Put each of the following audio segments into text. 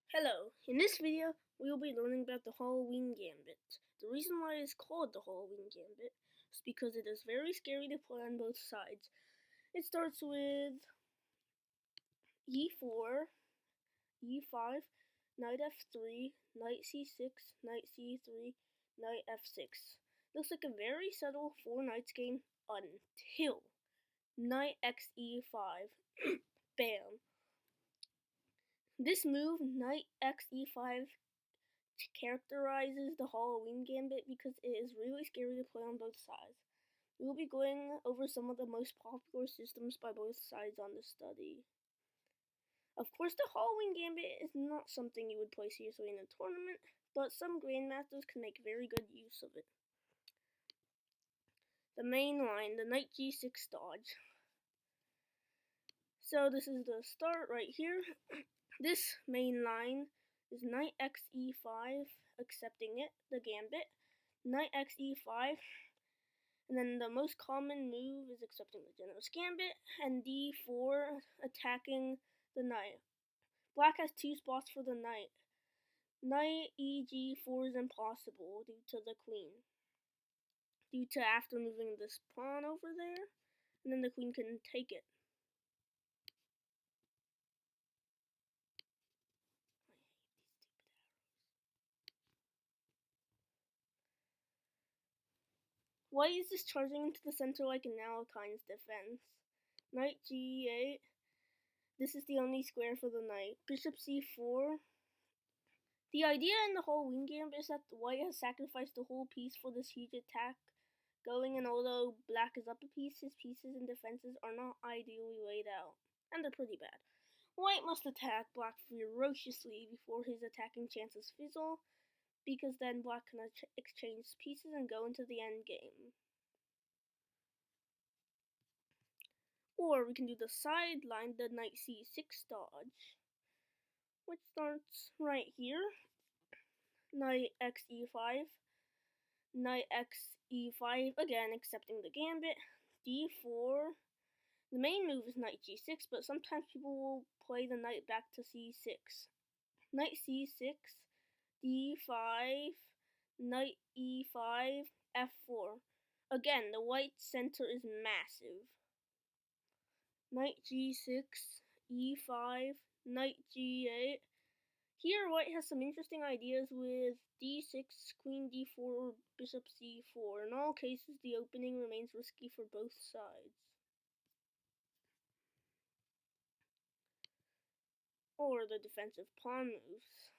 Hello, in this video we will be learning about the Halloween Gambit. The reason why it is called the Halloween Gambit is because it is very scary to play on both sides. It starts with e4, e5, knight f3, knight c6, knight c3, knight f6. Looks like a very subtle 4 knights game until knight x e5. Bam. This move, knight x e5, characterizes the Halloween Gambit because it is really scary to play on both sides. We will be going over some of the most popular systems by both sides on the study. Of course, the Halloween Gambit is not something you would play seriously in a tournament, but some grandmasters can make very good use of it. The main line, the knight g6 dodge. So this is the start right here. This main line is knight x e5, accepting it, the gambit, knight x e5, and then the most common move is accepting the general's gambit, and d4, attacking the knight. Black has 2 spots for the knight. Knight eg4 is impossible due to the queen. Due to after moving this pawn over there, and then the queen can take it. White is just charging into the center like in Alkine's defense. Knight g8. This is the only square for the knight. Bishop c4. The idea in the Halloween Gambit is that white has sacrificed the whole piece for this huge attack going, and although black is up a piece, his pieces and defenses are not ideally laid out, and they're pretty bad. White must attack black ferociously before his attacking chances fizzle, because then black can exchange pieces and go into the end game. Or we can do the sideline, the knight c6 dodge, which starts right here. Knight x e5, knight x e5, again accepting the gambit, d4. The main move is knight g6, but sometimes people will play the knight back to c6. Knight c6, d5, knight e5, f4. Again, the white center is massive. Knight g6, e5, knight g8. Here, white has some interesting ideas with d6, queen d4, or bishop c4. In all cases, the opening remains risky for both sides. Or the defensive pawn moves.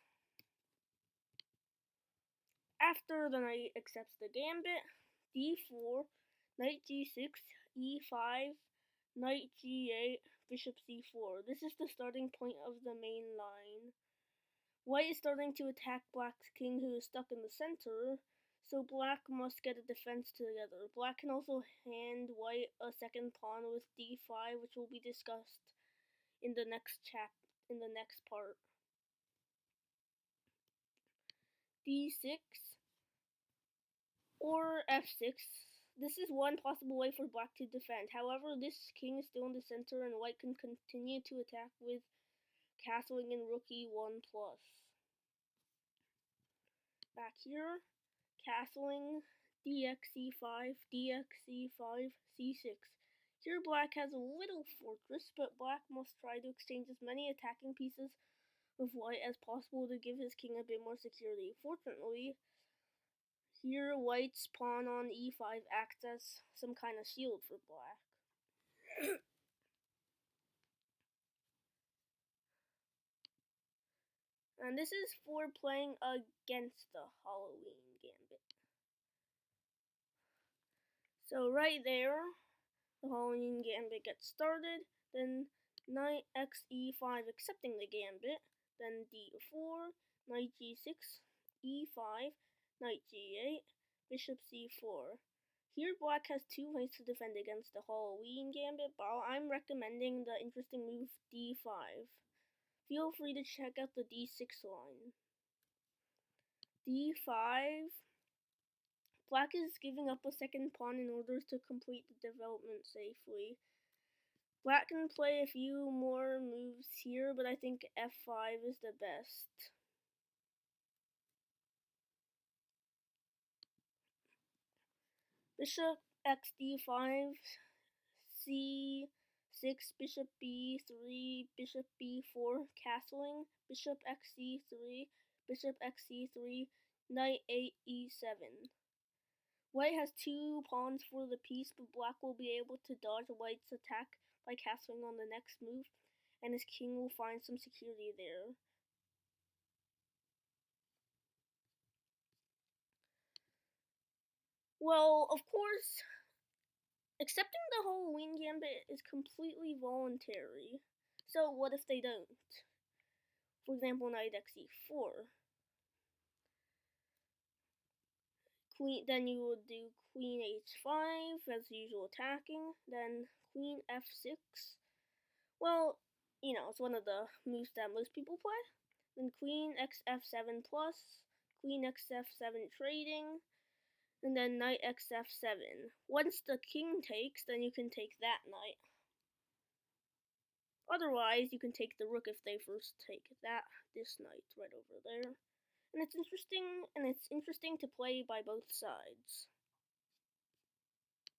After the knight accepts the gambit, d4, knight g6, e5, knight g8, bishop c4. This is the starting point of the main line. White is starting to attack black's king, who is stuck in the center, so black must get a defense together. Black can also hand white a second pawn with d5, which will be discussed in the next part. d6 or f6. This is one possible way for black to defend. However, this king is still in the center, and white can continue to attack with castling and rook e1+. Back here, castling, dx e5, dx e5, c6. Here black has a little fortress, but black must try to exchange as many attacking pieces with white as possible to give his king a bit more security. Fortunately, here white's pawn on e5 acts as some kind of shield for black. And this is for playing against the Halloween Gambit. So right there, the Halloween Gambit gets started, then knight x e5 accepting the gambit, then d4, knight g6, e5, knight g8, bishop c4. Here black has 2 ways to defend against the Halloween Gambit, but I'm recommending the interesting move d5. Feel free to check out the d6 line. d5. Black is giving up a second pawn in order to complete the development safely. Black can play a few more moves here, but I think f5 is the best. Bishop xd5, c6, bishop b3, bishop b4, castling, bishop xc3, bishop xc3, knight 8 e7. White has 2 pawns for the piece, but black will be able to dodge white's attack by castling on the next move, and his king will find some security there. Well, of course, accepting the Halloween Gambit is completely voluntary. So what if they don't? For example, knight xe4. Then you would do queen h5 as usual attacking, then queen f6. Well, it's one of the moves that most people play. Then queen xf7 plus, queen xf7 trading, and then knight xf7. Once the king takes, then you can take that knight. Otherwise, you can take the rook if they first take this knight right over there. And it's interesting to play by both sides.